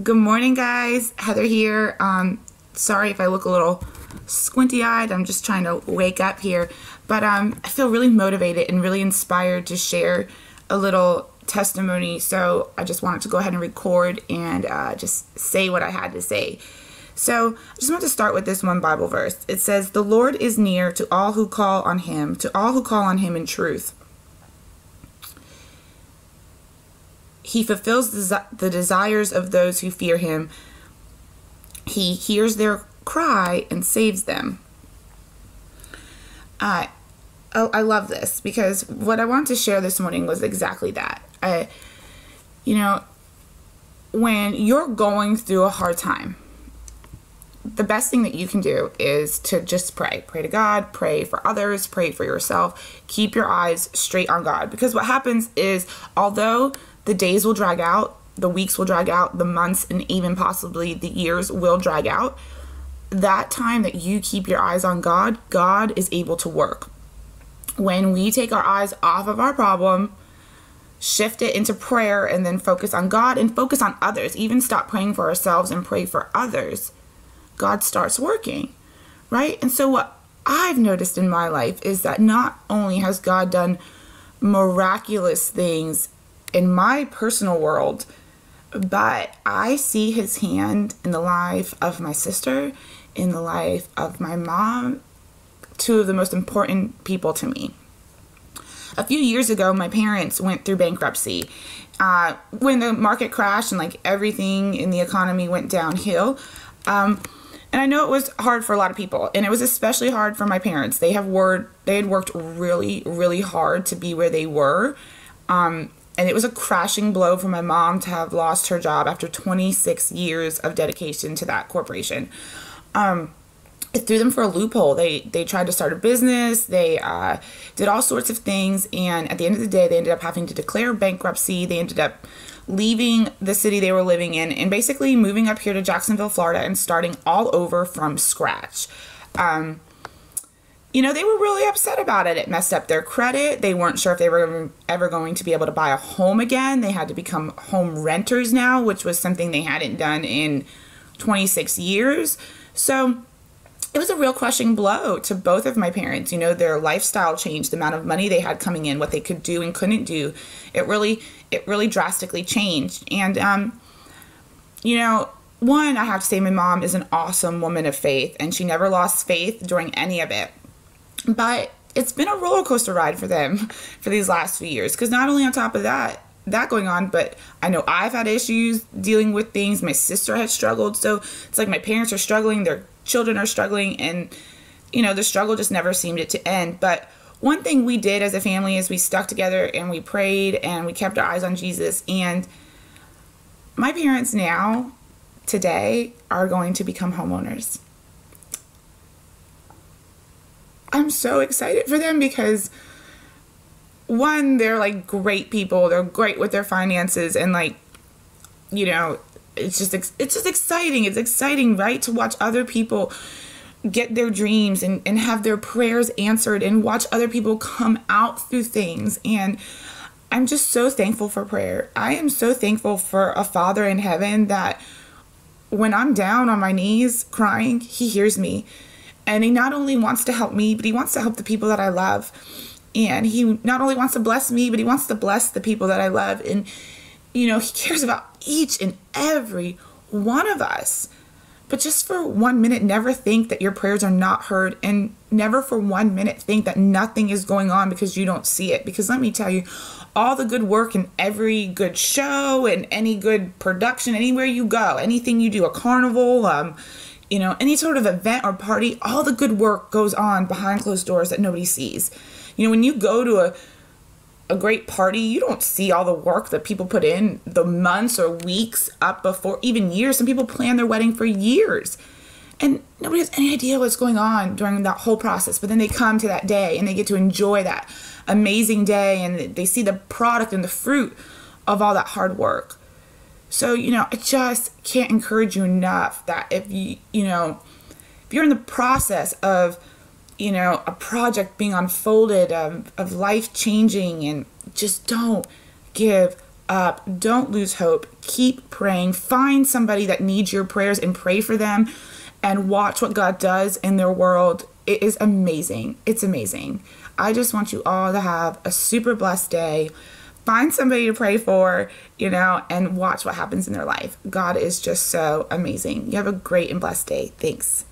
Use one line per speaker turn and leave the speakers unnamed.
Good morning, guys. Heather here. Sorry if I look a little squinty-eyed. I'm just trying to wake up here. But I feel really motivated and really inspired to share a little testimony. So I just wanted to go ahead and record and just say what I had to say. So I just want to start with this one Bible verse. It says, "The Lord is near to all who call on him, to all who call on him in truth. He fulfills the desires of those who fear him. He hears their cry and saves them." I love this because what I wanted to share this morning was exactly that. When you're going through a hard time, the best thing that you can do is to just pray. Pray to God, pray for others, pray for yourself. Keep your eyes straight on God. Because what happens is, although the days will drag out, the weeks will drag out, the months and even possibly the years will drag out, that time that you keep your eyes on God, God is able to work. When we take our eyes off of our problem, shift it into prayer, and then focus on God and focus on others, even stop praying for ourselves and pray for others, God starts working, right? And so what I've noticed in my life is that not only has God done miraculous things in my personal world, but I see his hand in the life of my sister, in the life of my mom, two of the most important people to me. A few years ago, my parents went through bankruptcy. When the market crashed and everything in the economy went downhill, and I know it was hard for a lot of people, and it was especially hard for my parents. They had worked really, really hard to be where they were. And it was a crashing blow for my mom to have lost her job after 26 years of dedication to that corporation. It threw them for a loophole. They tried to start a business. They did all sorts of things. And at the end of the day, they ended up having to declare bankruptcy. They ended up leaving the city they were living in and basically moving up here to Jacksonville, Florida, and starting all over from scratch. They were really upset about it. It messed up their credit. They weren't sure if they were ever going to be able to buy a home again. They had to become home renters now, which was something they hadn't done in 26 years. So it was a real crushing blow to both of my parents. Their lifestyle changed, the amount of money they had coming in, what they could do and couldn't do. It really drastically changed. And, one, I have to say my mom is an awesome woman of faith, and she never lost faith during any of it. But it's been a roller coaster ride for them for these last few years. Because not only on top of that going on, but I know I've had issues dealing with things. My sister has struggled. So it's like my parents are struggling, their children are struggling, and, the struggle just never seemed to end. But one thing we did as a family is we stuck together and we prayed and we kept our eyes on Jesus. And my parents now, today, are going to become homeowners. I'm so excited for them because, one, they're great people. They're great with their finances, and it's just exciting. It's exciting, right, to watch other people get their dreams and have their prayers answered and watch other people come out through things. And I'm just so thankful for prayer. I am so thankful for a Father in heaven that when I'm down on my knees crying, he hears me. And he not only wants to help me, but he wants to help the people that I love. And he not only wants to bless me, but he wants to bless the people that I love. And, he cares about each and every one of us. But just for 1 minute, never think that your prayers are not heard. And never for 1 minute think that nothing is going on because you don't see it. Because let me tell you, all the good work and every good show and any good production, anywhere you go, anything you do, a carnival, any sort of event or party, all the good work goes on behind closed doors that nobody sees. When you go to a great party, you don't see all the work that people put in the months or weeks up before, even years. Some people plan their wedding for years. And nobody has any idea what's going on during that whole process. But then they come to that day and they get to enjoy that amazing day, and they see the product and the fruit of all that hard work. So, I just can't encourage you enough that if you're in the process of, a project being unfolded, of life changing, and just don't give up. Don't lose hope. Keep praying. Find somebody that needs your prayers and pray for them, and watch what God does in their world. It is amazing. It's amazing. I just want you all to have a super blessed day. Find somebody to pray for, and watch what happens in their life. God is just so amazing. You have a great and blessed day. Thanks.